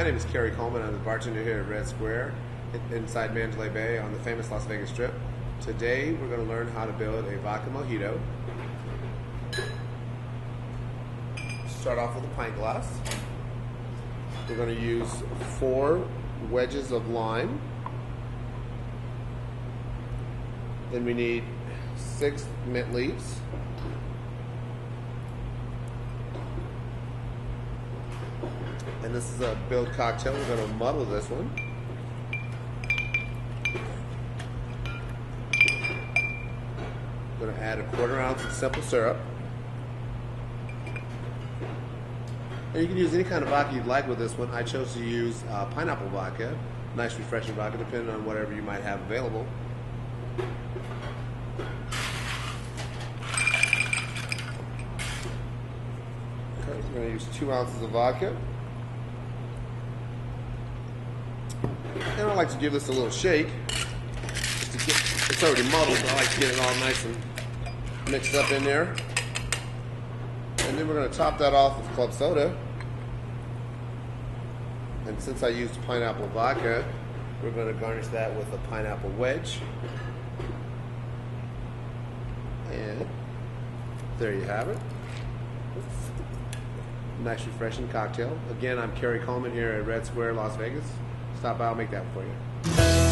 my name is Kerry Coleman. I'm the bartender here at Red Square inside Mandalay Bay on the famous Las Vegas Strip. Today we're going to learn how to build a vodka mojito. Start off with a pint glass. We're going to use 4 wedges of lime. Then we need 6 mint leaves. And this is a build cocktail. We're going to muddle this one. We're going to add a 1/4 ounce of simple syrup. And you can use any kind of vodka you'd like with this one. I chose to use pineapple vodka, nice refreshing vodka, depending on whatever you might have available. Okay, we're going to use 2 ounces of vodka. And I like to give this a little shake. Just to get, it's already muddled, but I like to get it all nice and mixed up in there. And then we're going to top that off with club soda. And since I used pineapple vodka, we're going to garnish that with a pineapple wedge. And there you have it. Nice refreshing cocktail. Again, I'm Kerry Coleman here at Red Square, Las Vegas. Stop by, I'll make that for you.